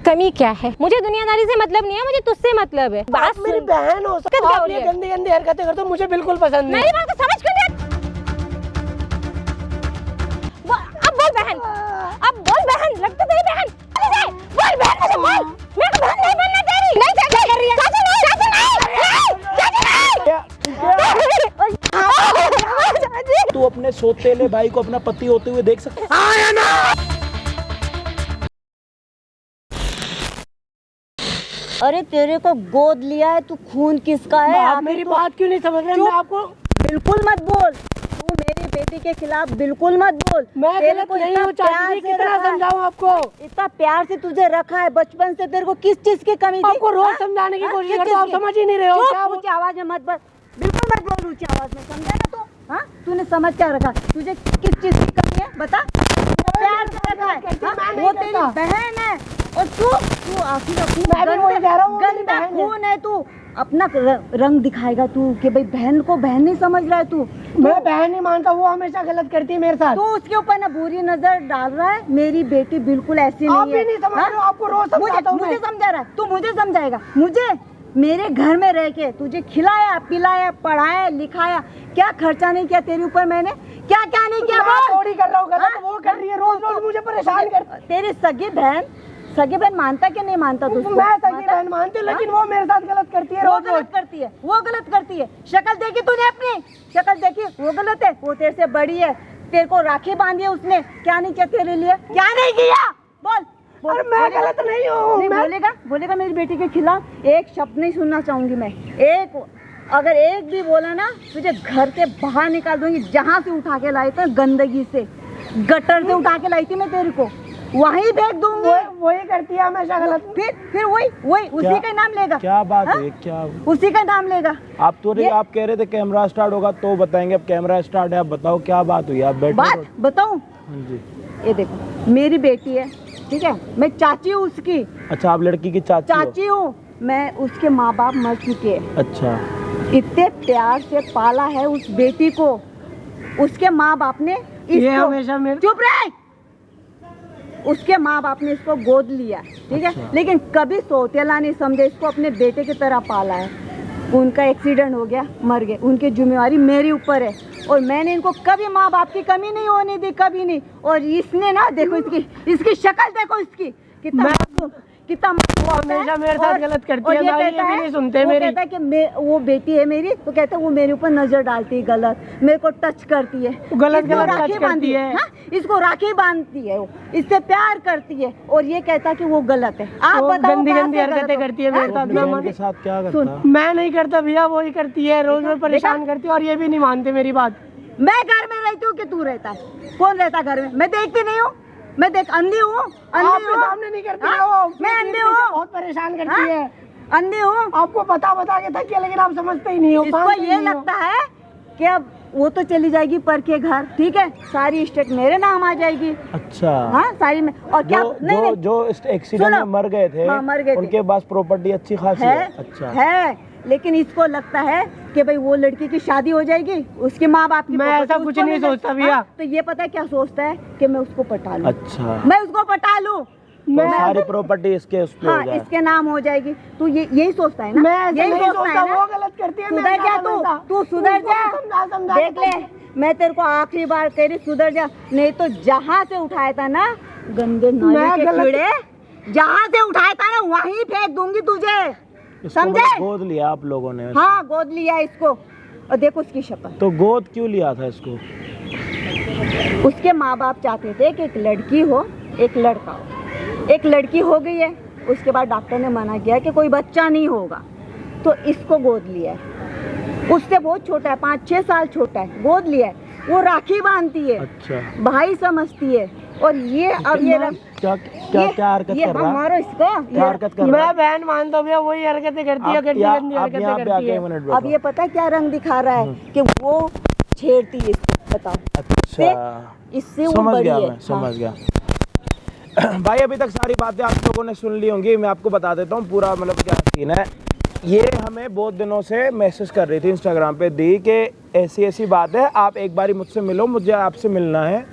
कमी क्या है? मुझे दुनियादारी से मतलब नहीं है, मुझे तुझसे मतलब है। आप मेरी बहन हो, आप ये गंदी गंदी हरकतें करते हो, मुझे बिल्कुल पसंद नहीं। मेरी बात को समझ कर ले। अब बोल बहन, अब बोल बहन, लगता तेरी बहन। बोल बहन, मुझे बोल। मेरे को बहन नहीं बनना तेरी। नहीं चाचा कर रही है। चाचा नहीं, चाचा नहीं। तू अपने सौतेले भाई को अपना पति होते हुए देख सकता है ना? अरे तेरे को गोद लिया है, तू खून किसका है? आप मेरी बात क्यों नहीं समझ रहे? मैं आपको बिल्कुल मत बोल, तू मेरी बेटी के खिलाफ बिल्कुल मत बोल। मैं गलत नहीं हूँ चाची, कितना समझाऊं आपको? इतना प्यार से तुझे रखा है बचपन से, तेरे को किस चीज की कमी थी? आपको रोज समझाने की कोशिश करता हूं, आप समझ ही नहीं रहे हो क्या? ऊंची आवाज में मत बोल, बिल्कुल मत बोल ऊंची आवाज में, समझा ना तू? हाँ, तूने समझ क्या रखा? तुझे किस चीज की कमी है बता? प्यार से रखा है, वो तेरी बहन है और तू आखिर गंदा खून है। तू अपना रंग दिखाएगा तू कि भाई बहन को बहन नहीं समझ रहा है तू। मैं बहन नहीं मानता, वो हमेशा गलत करती है मेरे साथ। तू उसके ऊपर ना बुरी नजर डाल रहा है। मेरी बेटी बिल्कुल ऐसी नहीं है। आप भी नहीं समझ रहे हो, आपको रोज समझाता हूं। मुझे समझा रहा है, तू मुझे समझाएगा? मुझे मेरे घर में रह के तुझे खिलाया पिलाया पढ़ाया लिखाया, क्या खर्चा नहीं किया तेरे ऊपर मैंने? क्या क्या नहीं किया? मैं थोड़ी कर रहा हूँ गलत, वो कर रही है, रोज रोज मुझे परेशान कर। तेरी सगी बहन मानता कि नहीं मानता तुझको? मैं सगी बहन मानती हूँ, लेकिन वो मेरे साथ गलत करती है। वो गलत करती है, वो गलत करती है। शक्ल देखी तूने अपनी? शक्ल देखी? वो गलत है। वो तेरे से बड़ी है, तेरे को राखी बांधी है उसने, क्या नहीं किया तेरे लिए? क्या नहीं किया? बोल। और मैं गलत नहीं हूँ। नहीं बोलेगा मेरी बेटी के खिलाफ एक शब्द नहीं सुनना चाहूंगी मैं। अगर एक भी बोला ना, तुझे घर से बाहर निकाल दूंगी। जहाँ से उठा के लाई थी, गंदगी से, गटर से उठा के लाई थी मैं तेरे को, वहीं फेंक दूंगी। वही करती है हमेशा गलत। फिर वही उसी का नाम लेगा। क्या बात है? क्या उसी का नाम लेगा? आप कह रहे थे कैमरा स्टार्ट होगा तो बताएंगे, अब कैमरा स्टार्ट है, आप बताओ क्या बात हुई? आप बैठो। बात बताऊं? जी। ये देखो, मेरी बेटी है, ठीक है, मैं चाची हूँ उसकी। अच्छा, आप लड़की की चाची हूँ मैं। उसके माँ बाप मर चुके हैं। अच्छा। इतने प्यार से पाला है उस बेटी को, उसके माँ बाप ने चुप रहे, उसके माँ बाप ने इसको गोद लिया, ठीक है। अच्छा। लेकिन कभी सौतेला नहीं समझे, इसको अपने बेटे की तरह पाला है। उनका एक्सीडेंट हो गया, मर गए, उनकी जिम्मेवारी मेरे ऊपर है। और मैंने इनको कभी माँ बाप की कमी नहीं होने दी, कभी नहीं। और इसने ना, देखो इसकी शक्ल देखो, इसकी कितना हमेशा मेरे साथ गलत करती है। ये भी नहीं सुनते मेरी। कहता है कि वो बेटी है मेरी, तो कहता है वो मेरे ऊपर नजर डालती है गलत, मेरे को टच करती है, गलत टच करती है। इसको राखी बांधती है, वो इससे प्यार करती है, और ये कहता है कि वो गलत है। आप बताओ, गंदी गंदी हरकतें करती है मेरे साथ। के साथ क्या करता है? मैं नहीं करता भैया, वो ही करती है, रोज रोज परेशान करती है, और ये भी नहीं मानते मेरी बात। मैं घर में रहती हूँ कि तू रहता है? कौन रहता है घर में? मैं देखती नहीं हूँ? मैं अंधी हूँ? सामने नहीं करती है वो। मैं अंधी हूँ? बहुत परेशान करती है। अंधी हूँ? आपको बता के थक गया, लेकिन आप समझते ही नहीं हो। इसको ये लगता है कि अब वो तो चली जाएगी पर के घर, ठीक है, सारी स्टेट मेरे नाम आ जाएगी। अच्छा। हाँ, सारी में। और क्या जो एक्सीडेंट में मर गए थे, मर गए थे, उनके पास प्रॉपर्टी अच्छी खासी है। अच्छा है, लेकिन इसको लगता है कि भाई वो लड़की की शादी हो जाएगी, उसके माँ बाप की। मैं ऐसा कुछ नहीं सोचता भैया। तो ये पता है क्या सोचता है कि मैं उसको पटा लूं। अच्छा, मैं उसको पटा लूं, मैं सारी प्रॉपर्टी इसके उस पे हो जाए, इसके नाम हो जाएगी। तू यही सोचता है ना? मैं यही सोचता है ना? वो गलत करती है। सुधर जा तू सुधर जा। देख ले, मैं तेरे को आखिरी बार तेरी सुधर जा, नहीं तो जहाँ से उठाया था ना, गंदे नाले के कीड़े, जहाँ से उठाया था ना वहीं फेंक दूंगी तुझे, समझे? गोद लिया आप लोगों ने? हाँ, गोद लिया इसको। और देखो उसकी शक्ल। तो गोद क्यों लिया था इसको? उसके माँ बाप चाहते थे कि एक लड़की हो एक लड़का हो। एक लड़की हो गई है, उसके बाद डॉक्टर ने मना किया कि कोई बच्चा नहीं होगा, तो इसको गोद लिया है। उससे बहुत छोटा है, 5-6 साल छोटा है, गोद लिया है। वो राखी बांधती है। अच्छा। भाई समझती है। और ये अब ये क्या हरकत कर रहा है? मारो इसको। क्या हरकत कर रहा है? मैं बहन मानता हूँ भैया, वही हरकतें करती है, गंदी हरकतें करती है। अब ये पता है क्या रंग दिखा रहा है कि वो छेड़ती है इसको, बताओ। अच्छा, इससे वो बड़ी है। समझ गया। भाई अभी तक सारी बातें आप लोगों ने सुन ली होंगी, मैं आपको बता देता हूँ पूरा मतलब क्या सीन है। ये हमें बहुत दिनों से मैसेज कर रही थी इंस्टाग्राम पे दी कि ऐसी बात है, आप एक बारी मुझसे मिलो, मुझे आपसे मिलना है।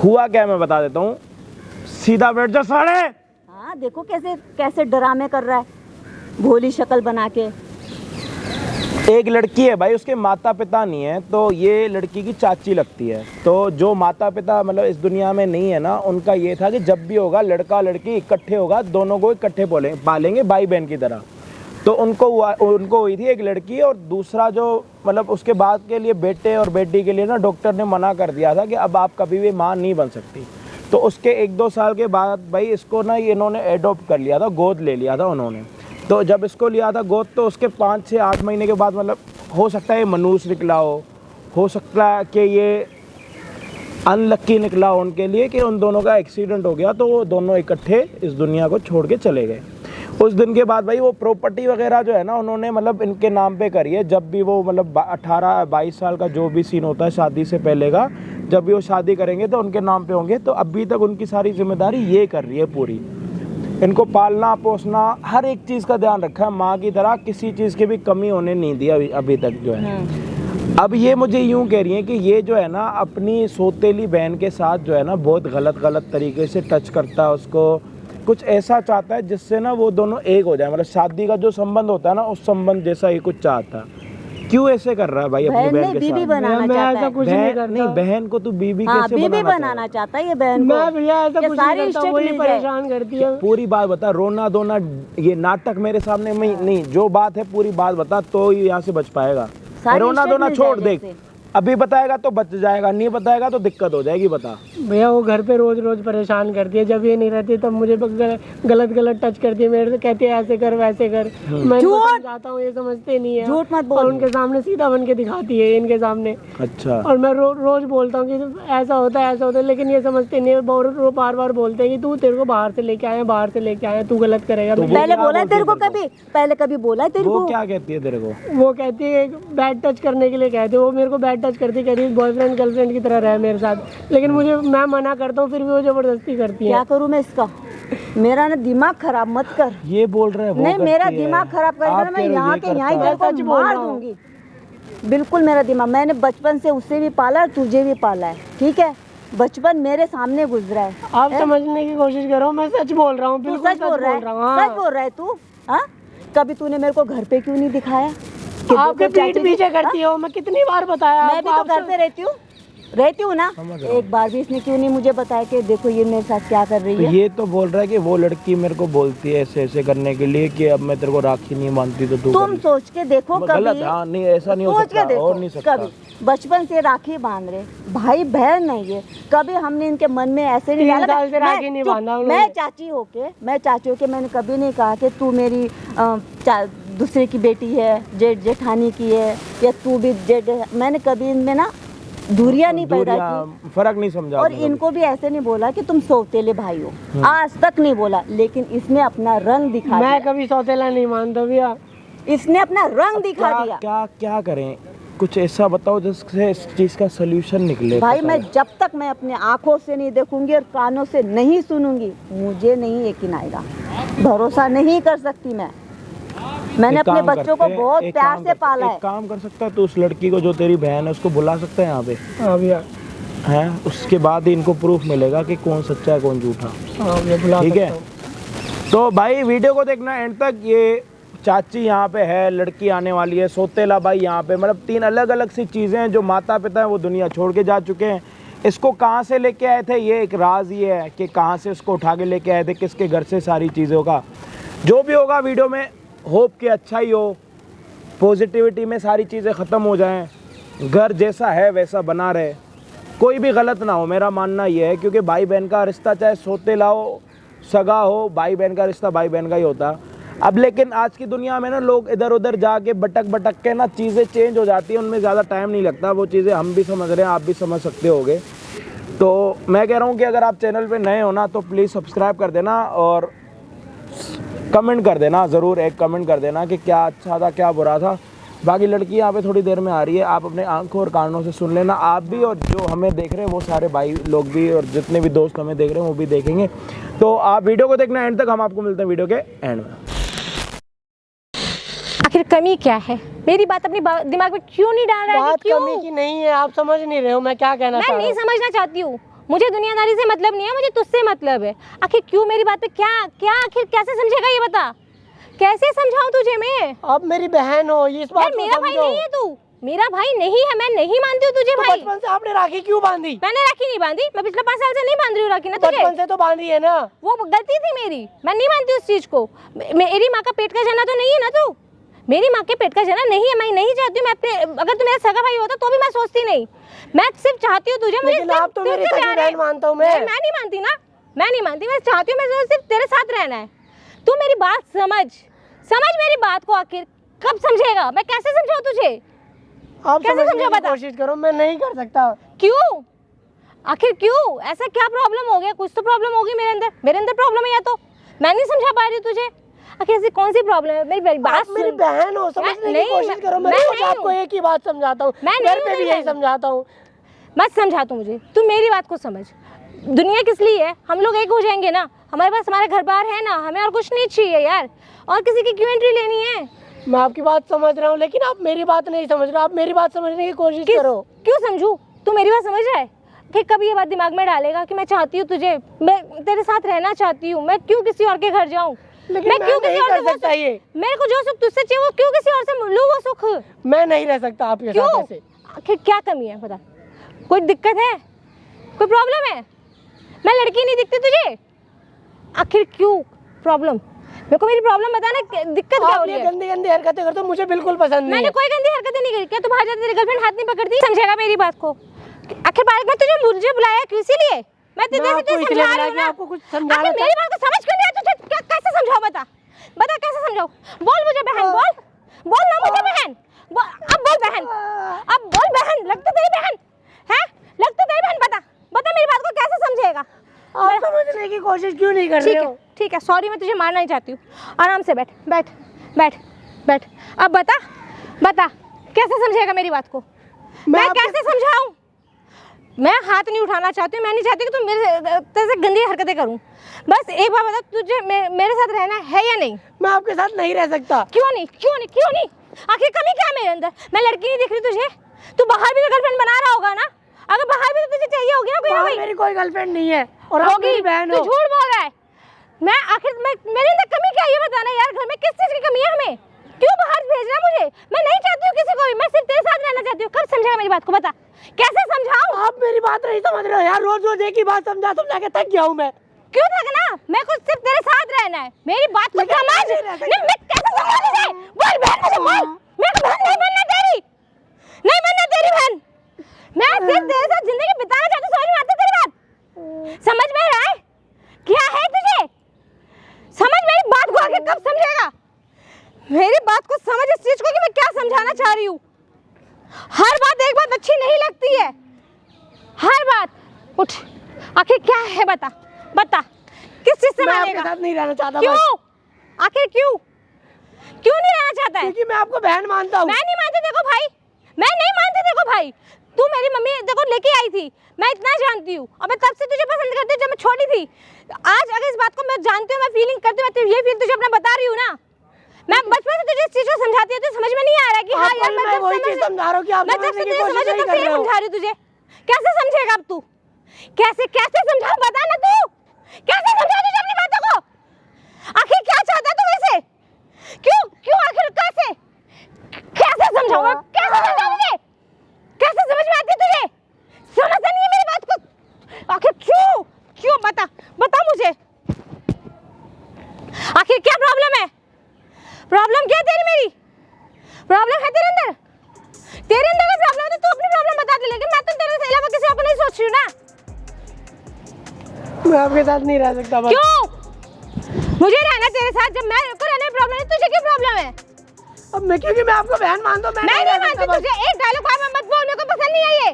हुआ क्या मैं बता देता हूँ, सीधा बैठ जा साढ़े। हाँ देखो कैसे कैसे ड्रामे कर रहा है, भोली शक्ल बना के। एक लड़की है भाई, उसके माता पिता नहीं है, तो ये लड़की की चाची लगती है। तो जो माता पिता मतलब इस दुनिया में नहीं है ना, उनका ये था कि जब भी होगा लड़का लड़की इकट्ठे होगा, दोनों को इकट्ठे पालेंगे भाई बहन की तरह। तो उनको हुई थी एक लड़की, और दूसरा जो मतलब उसके बाद के लिए बेटे और बेटी के लिए ना डॉक्टर ने मना कर दिया था कि अब आप कभी भी माँ नहीं बन सकती। तो उसके 1-2 साल के बाद भाई इसको ना इन्होंने एडॉप्ट कर लिया था, गोद ले लिया था उन्होंने। तो जब इसको लिया था गोद, तो उसके 5 से 8 महीने के बाद मतलब हो सकता है ये मनुष्य निकला हो सकता है कि ये अनलक्की निकला हो उनके लिए कि उन दोनों का एक्सीडेंट हो गया, तो वो दोनों इकट्ठे इस दुनिया को छोड़ के चले गए। उस दिन के बाद भाई वो प्रॉपर्टी वगैरह जो है ना उन्होंने मतलब इनके नाम पे करी है। जब भी वो मतलब 18-22 साल का जो भी सीन होता है शादी से पहले का, जब भी वो शादी करेंगे तो उनके नाम पे होंगे। तो अभी तक उनकी सारी जिम्मेदारी ये कर रही है पूरी, इनको पालना पोसना हर एक चीज़ का ध्यान रखा है, माँ की तरह किसी चीज़ की भी कमी होने नहीं दी अभी तक जो है। अब ये मुझे यूँ कह रही है कि ये जो है ना अपनी सौतेली बहन के साथ जो है ना बहुत गलत तरीके से टच करता है उसको, कुछ ऐसा चाहता है जिससे ना वो दोनों एक हो जाए, मतलब शादी का जो संबंध होता है ना उस संबंध जैसा ही कुछ चाहता है। क्यों ऐसे कर रहा है भाई अपनी बहन के बीबी साथ? बनाना चाहता है। कुछ नहीं करता। नहीं, बहन को तू बीबी हाँ, कैसे बीबी बनाना चाहता है ये बहन को। मैं भैया ऐसा कुछ सारी नहीं करता, इज्जत वही मिल जाए। परेशान करती है। पूरी बात बता, रोना धोना ये नाटक मेरे सामने में नहीं, जो बात है पूरी बात बता तो ही यहाँ से बच पाएगा। सारी रोना इज्जत धोना मिल छोड़, जाए देख जैसे। अभी बताएगा तो बच जाएगा, नहीं बताएगा तो दिक्कत हो जाएगी। बता भैया वो घर पे रोज रोज परेशान करती है, जब ये नहीं रहती तब मुझे गलत टच करती है, मेरे से कहती है ऐसे कर वैसे कर। मैं इनको समझाता हूँ, ये समझते नहीं है। झूठ मत और बोल। उनके सामने सीधा बन के दिखाती है इनके सामने। अच्छा। और मैं रोज बोलता हूँ कि ऐसा होता है, लेकिन ये समझते नहीं है। बार बार बोलते हैं कि तू तेरे को बाहर से लेके आए, तू गलत करेगा। तो पहले बोला है तेरे को कभी? पहले कभी बोला है तेरे वो को? क्या कहती है तेरे को? वो कहती है बैड टच करने के लिए कहती है, वो मेरे को बैड टच करती, कह रही है बॉयफ्रेंड गर्लफ्रेंड की तरह रहे मेरे साथ, लेकिन मैं मना करता हूँ, फिर भी वो जबरदस्ती करती है। क्या करूँ मैं इसका? मेरा ना दिमाग खराब मत कर। ये बोल रहे हैं वो नहीं, मेरा करती है। दिमाग खराब कर आप मैं कह रहे हो यहाँ ये के यहाँ करता है। तेरे को मार दूंगी। बिल्कुल मेरा दिमाग, मैंने बचपन से उससे भी पाला और तुझे भी पाला है, ठीक है? बचपन मेरे सामने गुजरा है। आप समझने की कोशिश करो, मैं सच बोल रहा हूँ। तू बिल्कुल सच बोल रहा है? हाँ। सच बोल रहा है तू? हाँ, कभी तूने मेरे को घर पे क्यों नहीं दिखाया कि आपके देखो पीठ चाची- पीछे करती हो, मैं कितनी बार बताया मैं भी तो घर पे रहती हूँ ना। एक बार भी इसने क्यों नहीं मुझे बताया कि देखो ये मेरे साथ क्या कर रही तो है? ये तो बोल रहा है कि वो लड़की मेरे को बोलती है ऐसे ऐसे करने के लिए कि अब मैं तेरे को राखी नहीं मानती तो तू तुम सोच के देखो गलत। कभी, हाँ नहीं, ऐसा नहीं हो सोच के सकता देखो और नहीं सकता। कभी बचपन से राखी बांध रहे, भाई बहन नहीं है, कभी हमने इनके मन में ऐसे नहीं 3 डाला। साल से राखी नहीं बांधा उन्होंने। मैं चाची होके मैंने कभी नहीं कहा कि तू मेरी दूसरे की बेटी है, जेठानी की है, या तू भी जेठ। मैंने कभी इनमें ना दूरियां नहीं पैदा की, फर्क नहीं समझा और आपने कभी। इनको भी ऐसे नहीं बोला कि तुम सौतेले भाई हो, आज तक नहीं बोला। लेकिन इसने अपना रंग दिखा मैं दिया, कभी सौतेला नहीं मानता भैया। इसने अपना रंग दिखा दिया। क्या करें? कुछ ऐसा बताओ जिससे इस चीज का सोल्यूशन निकले। भाई पता मैं है। जब तक मैं अपने आंखों से नहीं देखूंगी और कानों से नहीं सुनूंगी, मुझे नहीं यकीन आएगा। भरोसा नहीं कर सकती मैंने एक अपने काम बच्चों को करते हैं, बहुत एक प्यार काम से करते- पाला एक है। काम कर सकता है तो उस लड़की को जो तेरी बहन है उसको बुला सकता है यहाँ पे, हाँ भैया। हैं? उसके बाद ही इनको प्रूफ मिलेगा कि कौन सच्चा है कौन झूठा। हाँ भैया, बुला ठीक है। सकता हूँ। तो भाई वीडियो को देखना एंड तक। ये चाची यहाँ पे है, लड़की आने वाली है, सौतेला भाई यहाँ पे, मतलब 3 अलग अलग सी चीज़ें हैं। जो माता पिता हैं वो दुनिया छोड़ के जा चुके हैं। इसको कहाँ से लेके आए थे ये एक राज ये है कि कहाँ से उसको उठा के लेके आए थे, किसके घर से, सारी चीज़ों का जो भी होगा वीडियो में होप कि अच्छा ही हो, पॉजिटिविटी में सारी चीज़ें ख़त्म हो जाएं, घर जैसा है वैसा बना रहे, कोई भी गलत ना हो, मेरा मानना ये है। क्योंकि भाई बहन का रिश्ता चाहे सौतेला हो सगा हो, भाई बहन का रिश्ता भाई बहन का ही होता। अब लेकिन आज की दुनिया में ना लोग इधर उधर जाके भटक के ना चीज़ें चेंज हो जाती हैं, उनमें ज़्यादा टाइम नहीं लगता। वो चीज़ें हम भी समझ रहे हैं, आप भी समझ सकते होगे। तो मैं कह रहा हूँ कि अगर आप चैनल पे नए हो ना तो प्लीज़ सब्सक्राइब कर देना और कमेंट कर देना, ज़रूर एक कमेंट कर देना कि क्या अच्छा था क्या बुरा था। बाकी लड़की यहाँ पे थोड़ी देर में आ रही है, आप अपने आंखों और कानों से सुन लेना, आप भी और जो हमें देख रहे हैं वो सारे भाई लोग भी और जितने भी दोस्त हमें देख रहे हैं वो भी देखेंगे। तो आप वीडियो को देखना एंड तक, हम आपको मिलते हैं वीडियो के एंड में। आखिर कमी क्या है? मेरी बात अपने दिमाग में क्यों नहीं डाल रहा है? बात क्यों? कमी की नहीं है, आप समझ नहीं रहे हो मैं क्या कहना मैं चाह रहा नहीं हूँ। समझना चाहती हूँ। मुझे दुनियादारी से मतलब नहीं है, मुझे तुझसे मतलब है। आखिर क्यों मेरी बात पे क्या क्या आखिर कैसे समझेगा ये बता, कैसे समझाऊं तुझे मैं? आप मेरी बहन हो, ये इस बात को मेरा भाई समझो। नहीं है तू, मेरा भाई नहीं है, मैं नहीं मानती हूँ तुझे तो भाई। बचपन से आपने राखी क्यों बांधी? मैंने राखी नहीं बांधी, मैं पिछले 5 साल से नहीं बांध रही हूँ राखी ना तुझे। बचपन से तो बांधी है ना। वो गलती थी मेरी, मैं नहीं मानती उस चीज को। मेरी माँ का पेट का जना तो नहीं है ना तू, मेरी माँ के पेट का जना नहीं है। मैं नहीं चाहती हूँ, मैं अपने, अगर तू मेरा सगा भाई होता तो भी मैं सोचती नहीं। मैं सिर्फ चाहती हूँ तुझे, मुझे लेकिन आप तो मेरी सगी बहन मानता हूँ मैं। मैं नहीं मानती ना, मैं नहीं मानती। मैं चाहती हूँ मैं सिर्फ तेरे साथ रहना है। तू मेरी बात समझ मेरी बात को। आखिर कब समझेगा? मैं कैसे समझाऊं तुझे? आप कैसे समझने समझा की कोशिश करो, मैं नहीं कर सकता। क्यों? आखिर क्यों? ऐसा क्या प्रॉब्लम हो गया? कुछ तो प्रॉब्लम होगी मेरे अंदर प्रॉब्लम है, या तो मैं नहीं समझा पा रही हूँ तुझे। आखिर ऐसी कौन सी प्रॉब्लम है? मेरी बात आप मेरी बहन हो, समझने की कोशिश करो। मैं रोज आपको एक ही बात समझाता हूँ, घर पे भी यही समझाता हूँ। मत समझा तू मुझे, तू मेरी बात को समझ। दुनिया किस लिए है? हम लोग एक हो जाएंगे ना, हमारे पास हमारा घर बार है ना, हमें और कुछ नहीं चाहिए यार। और किसी की क्यों एंट्री लेनी है? मैं आपकी बात समझ रहा हूँ, लेकिन आप मेरी बात नहीं समझ रहे। आप मेरी बात समझने की कोशिश करो। क्यों समझू? तू मेरी बात समझ रहा है? फिर कभी ये बात दिमाग में डालेगा कि मैं चाहती हूँ तुझे, मैं तेरे साथ रहना चाहती हूँ, मैं क्यों किसी और के घर जाऊँ? लेकिन मैं क्यों किसी और से सकता ये? मेरे को जो सुख तुझसे चाहिए वो क्यों किसी और से लूँ वो सुख? मैं नहीं रह सकता आपके साथ ऐसे। आखिर क्या कमी है बता? कोई दिक्कत है? कोई प्रॉब्लम है? मैं लड़की नहीं दिखती तुझे? आखिर क्यों प्रॉब्लम? मेरे को मेरी प्रॉब्लम बता ना, दिक्कत क्या हो रही है? गंदी गंदी हरकतें करते हो, मुझे बिल्कुल पसंद नहीं मैंने है। कोई गंदी हरकतें नहीं करी। क्या तू बाहर जाती तेरी गर्लफ्रेंड हाथ नहीं पकड़ती? समझेगा मेरी बात को? आखिर बार में तुझे मुझे बुलाया क्यों? इसीलिए मैं तुझे समझा रही हूं ना। आपको कुछ समझाना आखिर मेरी बात को समझ क्यों नहीं आता तुझे? कैसे समझाऊं? बता कैसे समझाऊं? बोल मुझे बहन, बोल ना मुझे बहन। अब बोल बहन, अब बोल बहन। लगता तेरी बहन है, लगता तेरी बहन। बता मेरी बात को कैसे समझेगा? आप समझने की कोशिश क्यों नहीं कर रहे हो? ठीक है, सॉरी, मैं तुझे मारना नहीं चाहती हूँ। आराम से बैठ। अब बता कैसे समझेगा मेरी बात को? मैं कैसे समझाऊं? मैं हाथ नहीं उठाना चाहती हूँ, मैं नहीं चाहती कि तू मेरे तेरे से गंदी हरकतें करूं। बस एक बार बता, तुझे मेरे साथ रहना है या नहीं? मैं आपके साथ नहीं रह सकता। क्यों नहीं? आखिर कमी क्या है मेरे अंदर? मैं लड़की नहीं दिख रही तुझे? तू बाहर भी तो गर्लफ्रेंड बना रहा होगा ना? अगर बाहर भी तो तुझे चाहिए होगी ना कोई ना कोई। मेरी कोई गर्लफ्रेंड नहीं है और आप मेरी बहन हो। तू झूठ बोल रहा है। मेरे अंदर कमी क्या है ये बताना यार। घर में किस चीज की कमी है? हमें क्यों बाहर भेज रहा है मुझे? मैं नहीं चाहती हूँ किसी को भी, मैं सिर्फ तेरे साथ रहना चाहती हूँ। कब समझेगा मेरी बात को? बता कैसे समझाऊं? आप मेरी बात नहीं समझ रहे हो यार। रोज एक ही बात समझा के थक गया हूँ मैं। क्यों थकना? मैं कुछ सिर्फ तेरे साथ रहना है। मेरी बात को समझ। नहीं, मैं कैसे समझा तुझे? बोल बहन मुझे बोल। मैं बहन नहीं बनना तेरी बहन। मैं सिर्फ तेरे साथ जिंदगी बिताना चाहती हूँ। समझ में आती तेरी बात? समझ में रहा है क्या है तुझे? समझ मेरी बात को। आगे कब समझेगा मेरी बात को? समझ इस चीज को कि मैं क्या समझाना चाह रही हूँ। हर बात एक बात अच्छी नहीं लगती है, हर बात। उठ, आखिर क्या है? बता किस चीज से मैं मानेगा? आपके साथ नहीं रहना चाहता। क्यों? आखिर क्यों नहीं रहना चाहता है? क्योंकि मैं आपको बहन मानता हूँ। मैं नहीं मानती देखो भाई, मैं नहीं मानती देखो भाई। तू मेरी मम्मी देखो लेके आई थी, मैं इतना जानती हूँ। और मैं तब से तुझे पसंद करती हूँ जब मैं छोटी थी। आज अगर इस बात को मैं जानती हूँ, मैं फीलिंग करती हूँ, मैं ये फील तुझे अपना बता रही हूँ ना। मैं बचपन से तुझे इस चीज को समझाती हूँ, तो समझ में नहीं आ रहा कि हाँ यार मैं वही चीज समझा रहा हूँ कि आप समझने की कोशिश नहीं कर रहे हो। समझा रही हूँ तुझे। कैसे समझेगा अब तू? कैसे समझाऊं? बता ना तू, कैसे समझा तुझे अपनी बातों को? आखिर क्या चाहता है तू वैसे? क्यों आखिर कैसे समझाऊं? कैसे समझाऊं तुझे? कैसे समझ में आती तुझे? समझ नहीं है मेरी बात को? आखिर क्यों बता मुझे। आखिर क्या प्रॉब्लम है? प्रॉब्लम क्या है तेरी? मेरी प्रॉब्लम है तेरे अंदर? तेरे अंदर कोई प्रॉब्लम है तो तू अपनी प्रॉब्लम बता दे। लेकिन मैं तो तेरे से अलावा किसी और को नहीं सोच रही हूँ ना। मैं आपके साथ नहीं रह सकता। क्यों? मुझे रहना तेरे साथ। जब मैं को रहने में प्रॉब्लम है, तुझे क्या प्रॉब्लम है? अब क्योंकि मैं आपको बहन मानता हूँ, मैं नहीं मानती तुझे। एक डायलॉग बार मत बोल, मेरे को पसंद नहीं है ये।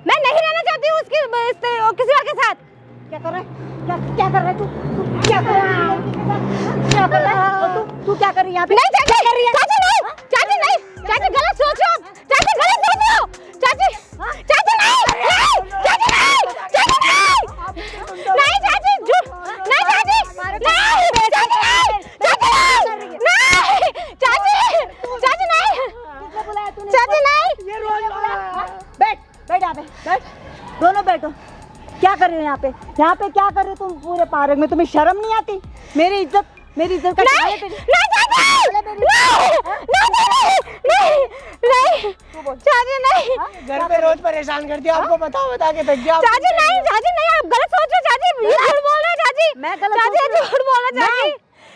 मैं नहीं रहना चाहती हूँ किसी और के साथ। क्या कर रहा है? क्या कर रहा है तू? क्या कर रहा है? तू क्या कर रही है यहाँ पे? नहीं चाची नहीं, चाची गलत सोच रहे हो। चाची गलत सोच रहे हो। चाची नहीं, झूठ नहीं। चाची नहीं। बैठ यहाँ पे, बैठ। दोनों बैठो। क्या कर रहे यहाँ पे क्या कर रहे तुम पूरे पार्क में? तुम्हें शर्म नहीं आती? मेरी इज्जत का नहीं चाची, नहीं चाची नहीं। घर पे रोज परेशान करती है, आपको बता के थक गया। चाची नहीं आप गलत सोच रहे हो चाची, झूठ बोल रहे हो चाची। मैं गलत चाची झूठ बोल रहे हो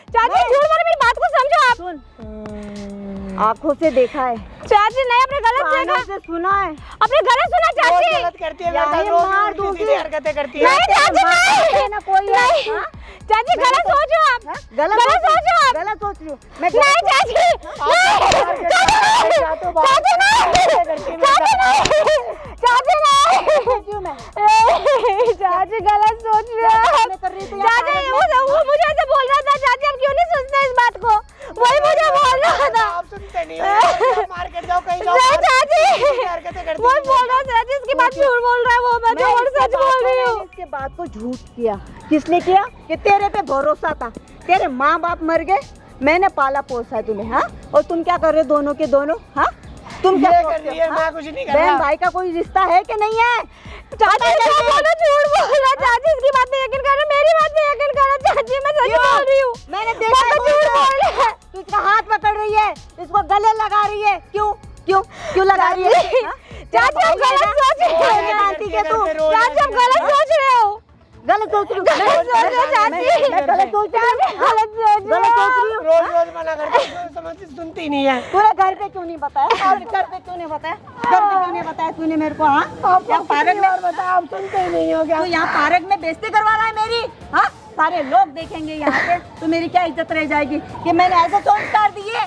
चाची झूठ बोल रहे, मेरी बात को समझो आप। सुन, आंखों से देखा है चाची नहीं, आपने गलत देखा, कानों से सुना है। आपने गलत सुना चाची। गलत करती है, यही रोज मार उल्टी दूंगी। सीधी हरकतें करती है। नहीं चाची नहीं, ना कोई है, नहीं हाँ? चाची गलत सोचो आप, गलत सोचो आप। गलत सोच रही हूँ मैं। नहीं चाची चाची गलत सोच रही हो चाची। वो मुझे ऐसे बोल रहा था चाची, आप क्यों नहीं सुनते इस बात को? वही मुझे बोल रहा था। आप सुनते नहीं हो, मार्केट जाओ कहीं जाओ, नहीं चाची हरकतें करती वो बोल रहा था चाची, इसकी बात झूठ बोल रहा है वो, मैं तो और सच बोल रही हूँ। इसके बात को झूठ किया, किसने किया? कि तेरे पे भरोसा था, तेरे माँ बाप मर गए, मैंने पाला पोसा तुम्हें, हाँ? और तुम क्या कर रहे हो दोनों के दोनों, हाँ? तुम क्या कर रही है? मैं कुछ नहीं कर बहन रहा। भाई का कोई रिश्ता है कि नहीं है? चाची झूठ बोल रहा चाची, इसकी बात पे यकीन करो, मेरी बात पे यकीन करो चाची, मैं सच बोल रही हूँ। मैंने देखा है, झूठ बोल रहा है। तू इसका हाथ पकड़ रही है, इसको गले लगा रही है, क्यों लगा रही है? हाँ? चाची आप गलत सोच रहे हो, मैं जानती कि तू चाची आप गलत सोच रहे हो, गलत सोच रही हूँ। गलत सोच रहे हो चाची, मैं गलत सोच रही हूँ, गलत सोच रही हो। रोज मना करती है, समझ सुनती नहीं है। पूरे घर पे क्यों नहीं बताया? और घर पे क्यों नहीं बताया? घर पे क्यों नहीं बताया तूने मेरे को? हाँ, यहाँ पार्क में बता, आप सुनते ही नहीं हो क्या? तू यहाँ पार्क में बेइज्जती करवा रहा है मेरी, हाँ? सारे लोग देखेंगे यहाँ पे, तो मेरी क्या इज्जत रह जाएगी कि मैंने ऐसे संस्कार दिए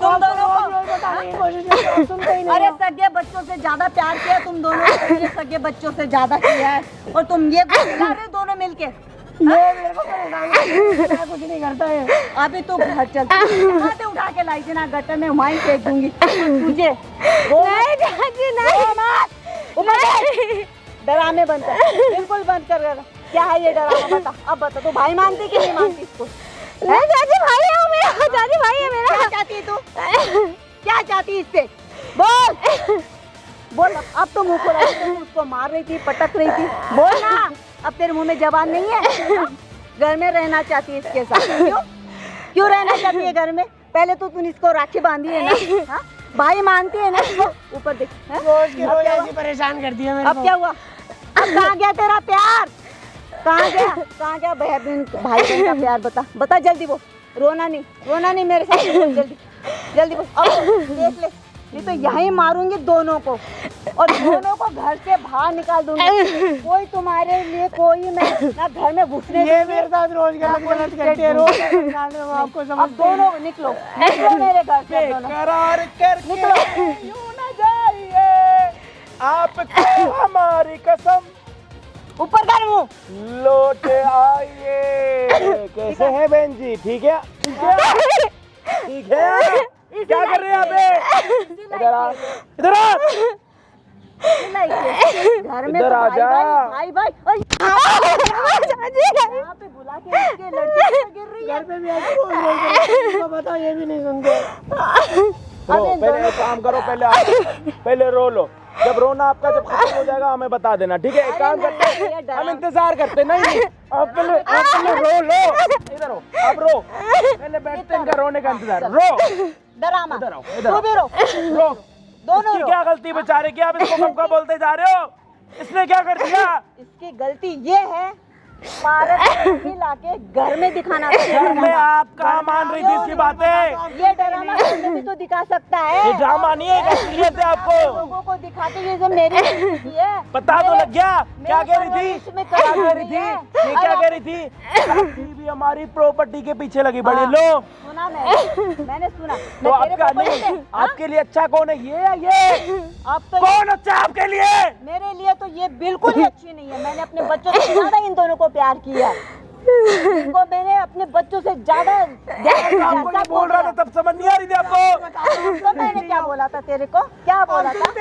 तुम दोनों को? बताने की कोशिश करते हो, आप सुनते ही नहीं अरे हो। सगे बच्चों से ज्यादा प्यार किया तुम दोनों ने, मेरे सगे बच्चों से ज्यादा किया है, और तुम ये बुला रहे दोनों मिलके। ये मेरे को परेशान करती है, मैं कुछ नहीं करता है। अभी तू घर चल, कहाँ से उठा के लाई थी ना, गटर में वहीं फेंक दूंगी तुझे। नहीं चाची नहीं, डरामे बंद कर, बिल्कुल बंद कर। क्या है ये डरामा? बता, अब बता, तू भाई मानती कि नहीं मानती इसको? नहीं चाची भाई है वो मेरा, चाची भाई है मेरा। क्या चाहती है तू? क्या चाहती है इससे? बोल अब तो मुंह खोला, तुम उसको मार रही थी, पटक रही थी, बोल ना, अब तेरे मुंह में जबान नहीं है? हाँ? घर में रहना चाहती है इसके साथ, क्यों रहना चाहती है घर में? पहले तो तूने इसको राखी बांधी है ना, हाँ? भाई मानती है ना इसको? ऊपर देख, हाँ? रोज की रोज ऐसी परेशान करती है मेरे अब को। क्या हुआ? अब कहाँ गया तेरा प्यार? कहाँ गया बहन भाई बहन का प्यार? बता जल्दी, वो रोना नहीं मेरे साथ, बोल जल्दी बोल। अब देख ले, नहीं तो यहीं मारूंगी दोनों को, और दोनों को घर से बाहर निकाल दूंगी। कोई तुम्हारे लिए कोई मैं ना घर में घुसने ये मेरे साथ रोज गलत करती है, रोज आपको अब समझ दोनों निकलो मेरे घर से दोनों। करार करके निकलो। यूं न जाइए, आपको हमारी कसम ऊपर कर मुँह। लौट आइए। कैसे हैं बहन जी? ठीक है ठीक है। क्या कर रहे हैं आप? इधर आ, इधर आ। घर में इधर तो आ जा। भाई और यहाँ पे बुला के इसके लड़की गिर रही है। घर पे भी ऐसे रोज बता, ये भी नहीं सुनते। रो, पहले एक काम करो, पहले रो लो। जब रोना आपका जब खत्म हो जाएगा हमें बता देना, ठीक है? एक काम करते हैं, हम इंतजार करते। नहीं आप पहले रो लो। इधर हो, आप रो, पहले बैठते हैं, इनका रोने का इंतजार। रो, डरामा, इधर आओ, तू भी रो, रो। दोनों इसकी रो। क्या गलती बेचारे की? आप इसको कब बोलते जा रहे हो? इसने क्या कर दिया? इसकी गलती ये है, पार्क में लाके घर में दिखाना घर में आप कहाँ मान रही थी इसकी बातें? ये डरामा तुमने भी तो दिखा सकता है। ये ड्रामा नहीं है, असलियत है आपको। लोगों को दिखाते ये सब मेरी गलती है। पता तो लग गया क्या कह रही थी? इसमें क्या कह रही थी? ये क्या कह रही थी? भी हमारी प्रॉपर्टी के पीछे लगी बड़ी। लो सुना मैंने सुना। तो मैं तेरे आपका को बोलते, नहीं, हाँ? आपके लिए अच्छा कौन है? ये है ये? अब तो कौन अच्छा है आपके लिए? मेरे लिए तो ये बिल्कुल ही अच्छी नहीं है। मैंने अपने बच्चों से ज्यादा इन दोनों को प्यार किया। इनको मैंने अपने बच्चों से ज्यादा आपको ये बोल रहा था तब समझ नहीं आ रही थी आपको? तो मैंने क्या बोला था तेरे को? क्या बोला था?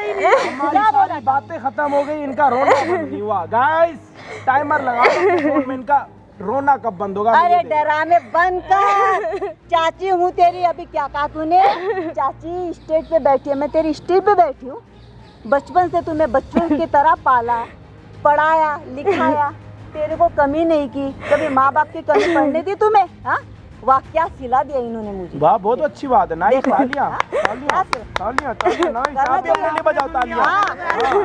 हमारी सारी बातें खत्म हो गई, इनका रोना बंद नहीं हुआ। गाइस टाइमर लगा दो फोन में, इनका रोना कब बंद होगा? अरे डरामे बंद कर। चाची हूँ तेरी। अभी क्या कहा तूने? चाची स्टेज पे बैठी है, मैं तेरी स्टेज पे बैठी हूँ। बचपन से तुम्हें बच्चों की तरह पाला, पढ़ाया, लिखाया, तेरे को कमी नहीं की, कभी माँ बाप की कमी पड़ने दी तुम्हें? हाँ, वाह क्या सिला दिया इन्होंने मुझे। वाह बहुत अच्छी बात है। नाइस, देखो। तालियां तालियां तालियां तालियां, नाइस। आप भी अपने लिए बजाओ तालियां। हाँ। हाँ,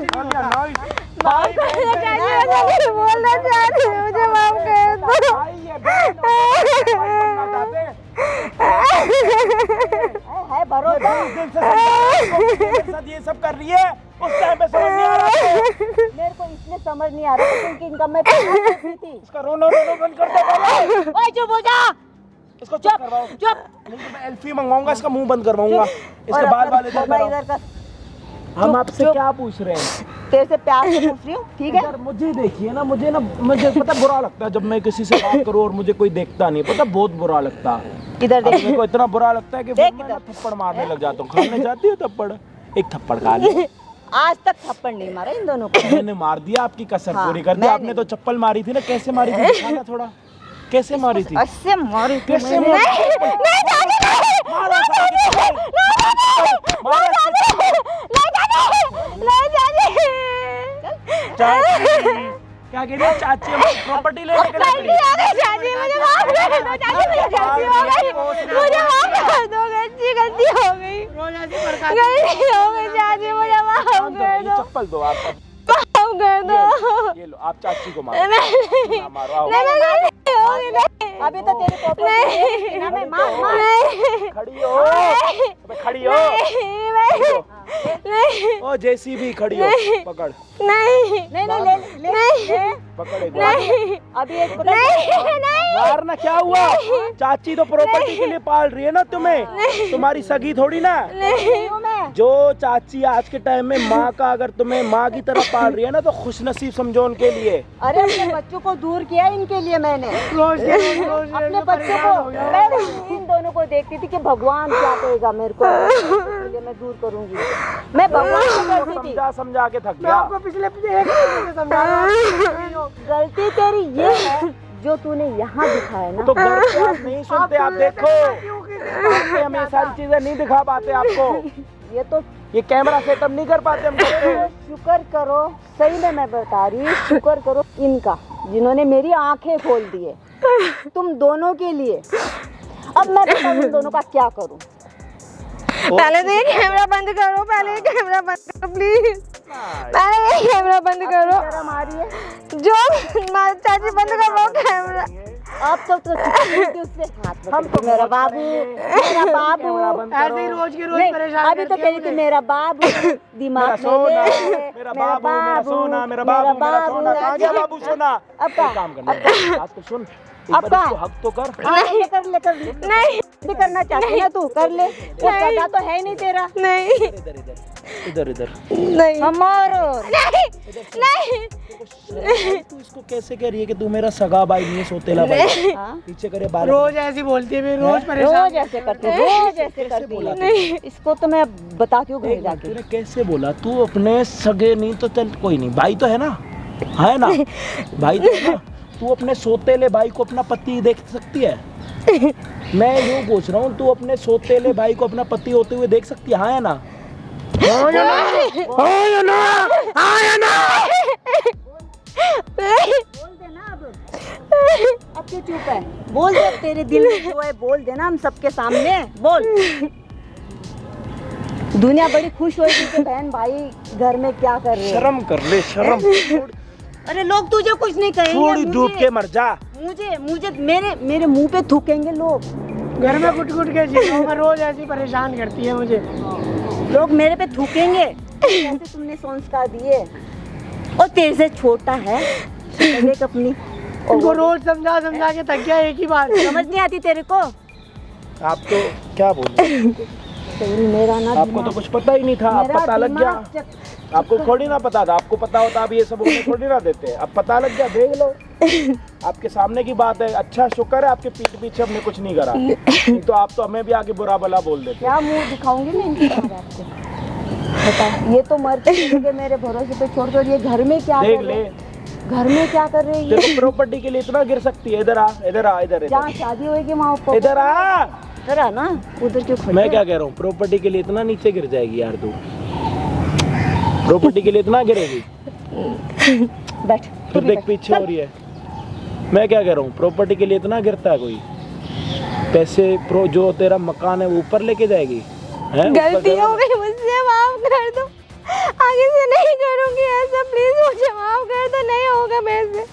तालियां, नाइस। बोलना चाह रही हूँ, मुझे माफ कर दो। भाई ये बहन और भाई बनना चाहते हैं। है भरोसा। दिल से समझा, मेरे साथ ये सब कर रही है, उस टाइम पे समझ नहीं आ रहा था। मेरे को इसलिए समझ नहीं आ रहा था क्योंकि इनका मैं प्यार करती थी। इसका रोना रोना बंद कर दो। ओए चुप हो जा। इसको चुप करवाओ। चुप। नहीं तो मैं एल्फी मंगवाऊंगा, इसका मुंह बंद करवाऊंगा। और इसके बाल वाले इधर मैं कराओ। इधर का हम आपसे चुप। क्या पूछ रहे हैं? तेरे से प्यार से पूछ रही हूँ, ठीक है? यार मुझे देखिए ना, मुझे पता बुरा लगता है जब मैं किसी से बात करूं और मुझे कोई देखता नहीं, पता बहुत बुरा लगता है। इधर अब देख। मेरे को इतना बुरा लगता है कि देख फिर मैं इधर। ना थप्पड़ मारने लग जाता हूँ। खाने जाती हो थप्पड़? एक थप्पड़ खा ले। आज तक थप्पड़ नहीं मारा इन दोनों को। मैंने मार दिया, आपकी कसर हाँ, पूरी कर दी। मैंने आपने तो चप्पल मारी थी ना, कैसे मारी थी दिखाना थोड़ा, कैसे मारी थी? ऐसे मारी थी कैसे मैंने। मारी? मारो साले को। मारो इसको। चाची, क्या कह रही है चाची? हम प्रॉपर्टी लेने के लिए खड़ी है। मुझे माफ कर दो चाची, मुझे गलती हो गई, मुझे माफ कर दो, गलती हो गई, रोज ऐसी बरकत गलती हो गई चाची, मुझे माफ कर ये दो, चप्पल दो आप। माफ कर दो। ये लो, आप चाची को मारो। नहीं ना मारो, आओ। नहीं गलती हो गई, नहीं अभी तो तेरी प्रॉपर्टी ना मैं मार मार। नहीं खड़ी हो। अबे खड़ी हो। नहीं ओ जेसीबी खड़ी हो। पकड़, नहीं नहीं नहीं ले ले ले। पकड़ एक बार। नहीं अभी एक पता नहीं मारना क्या हुआ? चाची तो प्रॉपर्टी के लिए पाल रही है ना तुम्हें, तुम्हारी सगी थोड़ी ना। नहीं हूँ मैं। जो चाची आज के टाइम में माँ का, अगर तुम्हें माँ की तरह पाल रही है ना, तो खुश नसीब समझो उनके लिए। अरे अपने बच्चों को दूर किया इनके लिए मैंने। रोज के रोज अपने बच्चों को मैं इन दोनों को देखती थी कि भगवान क्या कहेगा मेरे को, इसलिए मैं दूर करूंगी। मैं भगवान को करती थी। समझा समझा के थक मैं गया। आपको पिछले एक महीने से समझा रहा हूँ। गलती तेरी ये है जो तूने यहाँ दिखाया ना। तो घर पे आप नहीं सुनते, आप देखो घर पे हम ये सारी चीजें नहीं दिखा पाते आपको। ये तो ये कैमरा सेटअप नहीं कर पाते हम घर पे। शुक्र करो, सही में मैं बता रही हूँ, शुक्र करो इनका जिन्होंने मेरी आंखें खोल दिए तुम दोनों के लिए। अब मैं बताऊँ इन दोनों का क्या करूँ। पहले तो ये कैमरा बंद करो, पहले ये कैमरा बंद करो प्लीज, पहले ये कैमरा बंद करो। शर्म आ रही है? जो चाची बंद करो कैमरा। आप सब तो उससे हाथ हम तो मेरा बाबू ऐसे ही रोज के रोज नहीं, परेशान अभी तो करती कह है रही थी मुझे। मेरा बाबू दिमाग में ले, मेरा बाबू, मेरा सोना, मेरा बाबू, मेरा सोना। कहाँ गया बाबू सोना? अब का काम करना है। आज तो सुन, एक अब बार इसको का? हक तो कर। कर ले नहीं भी करना चाहती है तू कर ले, वो सगा तो है नहीं तेरा। नहीं इधर इधर इधर इधर। नहीं हमारो नहीं नहीं तू इसको कैसे कह रही है कि तू मेरा सगा भाई नहीं है, सोतेला भाई? हाँ? पीछे करे बाल। रोज ऐसी बोलती है, मैं रोज परेशान। रोज ऐसे करती रोज ऐसे करती बोला है। इसको तो मैं बताती हूँ घर एक मिनट, जाके। तूने कैसे बोला? तू अपने सगे नहीं तो चल कोई नहीं, भाई तो है ना, है ना भाई तो है ना। तू अपने सोतेले भाई को अपना पति देख सकती है? मैं यूँ पूछ रहा हूँ, तू अपने सोतेले भाई को अपना पति होते हुए देख सकती है? हाँ या ना? हो या ना? हो या ना? हाँ या ना? बोल देना अब क्यों चुप है? बोल दे, तेरे दिल में जो है बोल देना हम सबके सामने बोल। दुनिया बड़ी खुश होगी कि बहन भाई घर में क्या कर रहे हैं। शर्म कर ले, शर्म। अरे लोग तुझे कुछ नहीं कहेंगे। थोड़ी डूब के मर जा। मुझे मेरे मुंह पे थूकेंगे लोग। घर में कुट कुट के जी रहा हूँ मैं, रोज ऐसी परेशान करती है मुझे। लोग मेरे पे थूकेंगे कैसे तुमने संस्कार दिए। और तेरे से छोटा है देख अपनी उनको रोज समझा समझा के थक गया एक ही बात। समझ नहीं आती तेरे को। आप तो क्या बोल मेरा ना आपको तो कुछ पता ही नहीं था, अब पता लग गया। आपको थोड़ी ना पता था, आपको पता होता अब ये सब उन्हें थोड़ी ना देते। अब पता लग गया, देख लो आपके सामने की बात है। अच्छा शुक्र है आपके पीठ पीछे हमने कुछ नहीं करा, नहीं तो आप तो हमें भी आगे बुरा भला बोल देते। क्या मुंह दिखाऊंगी मैं इनके साथ आपको? बता, ये तो मरते हैं मेरे भरोसे पे छोड़ कर ये घर में क्या देख कर ले, रहे हैं? घर में क्या कर रही है? देखो प्रॉपर्टी के लिए इतना गिर सकती है। इधर आ, इधर आ, इधर जहाँ इधर शादी होगी वहाँ इधर आ। इधर आ ना, उधर क्यों खड़े? मैं क्या कह रहा हूँ, प्रॉपर्टी के लिए इतना नीचे गिर जाएगी यार तू? प्रॉपर्टी के लिए इतना गिरेगी? बैठ फिर देख पीछे हो रही है। मैं क्या कह रहा हूँ, प्रॉपर्टी के लिए इतना गिरता है कोई? पैसे प्रो जो तेरा मकान है वो ऊपर लेके जाएगी हैं? गलती हो गई मुझसे, माफ कर दो, आगे से नहीं करूँगी ऐसा, प्लीज मुझे माफ कर दो, नहीं होगा मेरे से,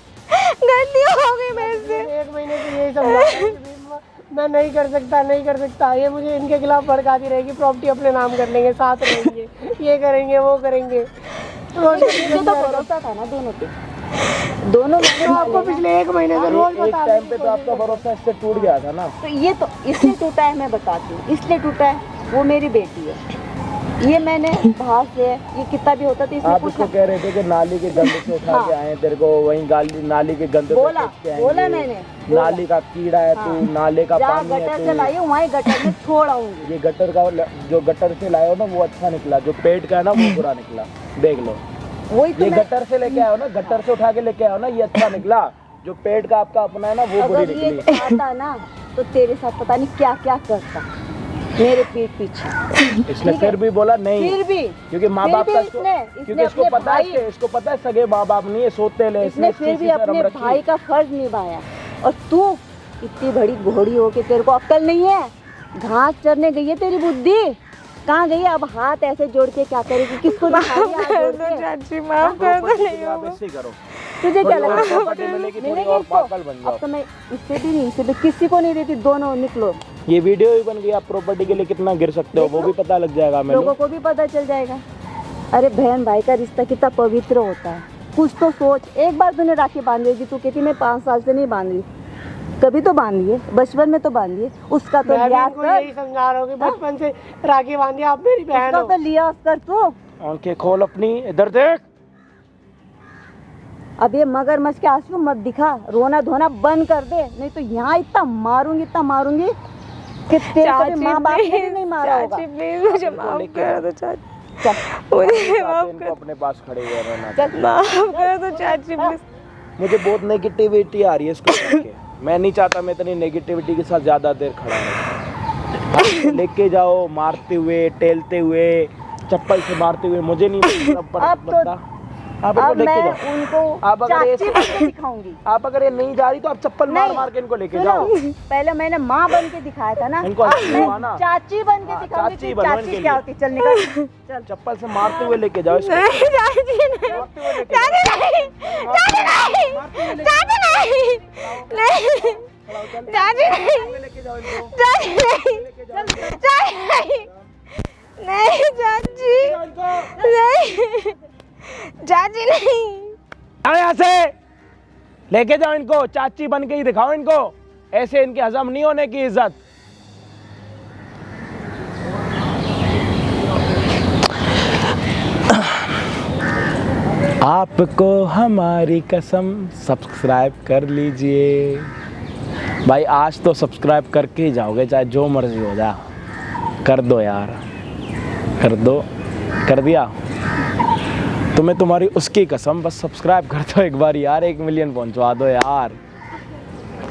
गलती हो गई मेरे से। 1 महीने से यही समझा मैं नहीं कर सकता, ये मुझे इनके खिलाफ भड़काती रहेगी, प्रॉपर्टी अपने नाम कर लेंगे, साथ रहेंगे, ये करेंगे वो करेंगे। मुझे तो भरोसा था ना दोनों तो आपको पिछले 1 महीने से रोज एक बता टाइम पे तो आपका भरोसा इससे टूट गया था ना। तो ये तो इसलिए टूटा है, मैं बताती हूँ इसलिए टूटा है, वो मेरी बेटी है, ये मैंने बाहर से, ये कितना भी होता तो इसने आप इसको कह रहे थे कि नाली के गंदे से उठा के आए तेरे को, वहीं गाली नाली के गंदे पे बोला फेंक के आएंगे। बोला मैंने, नाली का कीड़ा है तू, नाले का जहाँ पानी है गटर तू। से लाई हूँ वहीं गटर में छोड़ आऊंगी। ये गटर का जो गटर से लाए हो ना वो अच्छा निकला, जो पेट का है ना वो बुरा निकला, देख लो। वही तो ये मैं, गटर से लेके आए हो ना, गटर से उठा के लेके आए हो ना, ये अच्छा निकला। जो पेट का आपका अपना है ना वो बुरी अगर ये निकली। आता ना तो तेरे साथ पता नहीं क्या क्या करता मेरे पीठ पीछे। इसने ठीक फिर है? भी बोला नहीं, फिर भी क्योंकि माँ फिर बाप भी का इसने इसको अपने पता है भाई- इसको पता है सगे माँ बाप नहीं है, सोते ले इसने फिर भी अपने भाई का फर्ज निभाया, और तू इतनी बड़ी घोड़ी हो के तेरे को अक्ल नहीं है, घास चरने गई है तेरी बुद्धि, कहाँ गई है? अब हाथ ऐसे जोड़ के क्या करेगी, किसको दिखाएगी हाथ जोड़ के? चाची माफ कर दो, नहीं आप होगा। ऐसे ही करो, तुझे क्या लगा प्रॉपर्टी मिलेगी थोड़ी मिलेगी और इसको? पागल बन अब जाओ। तो मैं इससे भी नहीं, इससे भी किसी को नहीं देती, दोनों निकलो, ये वीडियो भी बन गई, आप प्रॉपर्टी के लिए कितना गिर सकते हो वो भी पता लग जाएगा लोगों मैंने। को भी पता चल जाएगा। अरे बहन भाई का रिश्ता कितना पवित्र होता है, कुछ तो सोच। एक बार तूने राखी बांध ली थी, तू कहती मैं 5 साल से नहीं बांध रही, कभी तो बांध लिए, बचपन में तो बांध लिए, उसका तो मैं भी लिहाज इनको कर, यही समझा रहा हूँ कि बचपन से राखी बांधी, आप मेरी बहन उसका हो। तो लिहाज कर तू। आंखें खोल अपनी, इधर देख। अब ये मगरमच्छ के आंसू मत दिखा, रोना धोना बंद कर दे, नहीं तो यहाँ इतना मारूंगी कि तेरे कभी माँ बाप ने भी नहीं मारा होगा। चाची प्लीज मुझे माफ कर दो चाची, चल मुझे माफ इनको कर अपने पास खड़े हुए रहना। चल माफ कर दो चाची प्लीज। मुझे बहुत नेगेटिविटी आ रही है इसको देख के, मैं नहीं चाहता मैं इतनी नेगेटिविटी के साथ ज्यादा देर खड़ा रहूं। लेके जाओ मारते हुए, टेलते हुए, चप्पल से मारते हुए, मुझे नहीं पता। आप इनको अब लेके मैं जाओ। उनको आप अगर ये चाची बन के दिखाऊंगी। आप अगर ये नहीं जा रही तो आप चप्पल मार मार के इनको लेके सुनो, जाओ। पहले मैंने माँ बन के दिखाया था ना, इनको अब अच्छी मैं हुआ ना। चाची बन के हाँ, दिखाऊंगी चाची कि बनो इनके चाची लिए। क्या होती। चल निकल, चल चप्पल से मारते हुए लेके जाओ इसको। नहीं चाची नहीं, मारते हुए लेके चाची जाओ। नहीं, चाची नहीं, चाची नहीं, नहीं, चाची नहीं, लेके जाओ इनको। चाची नहीं, चाची नहीं, नहीं चाची नहीं, चाची नहीं। आओ यहाँ से, लेके जाओ इनको, चाची बन के ही दिखाओ इनको, ऐसे इनके हजम नहीं होने की इज्जत। आपको हमारी कसम, सब्सक्राइब कर लीजिए भाई, आज तो सब्सक्राइब करके ही जाओगे चाहे जो मर्जी हो जाए। कर दो यार, कर दो, कर दिया तुम्हें तुम्हारी उसकी कसम, बस सब्सक्राइब कर दो एक बार यार, 1 मिलियन पहुंचवा दो यार,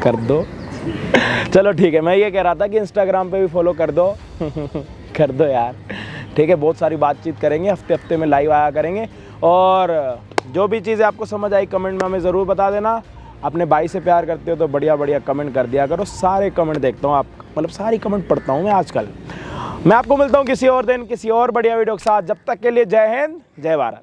कर दो। चलो ठीक है, मैं ये कह रहा था कि इंस्टाग्राम पे भी फॉलो कर दो। कर दो यार, ठीक है। बहुत सारी बातचीत करेंगे, हफ्ते हफ्ते में लाइव आया करेंगे, और जो भी चीज़ें आपको समझ आई कमेंट में हमें ज़रूर बता देना। अपने भाई से प्यार करते हो तो बढ़िया बढ़िया कमेंट कर दिया करो, सारे कमेंट देखता हूँ, आप मतलब सारी कमेंट पढ़ता हूँ मैं आजकल। मैं आपको मिलता हूँ किसी और दिन किसी और बढ़िया वीडियो के साथ, जब तक के लिए जय हिंद जय भारत।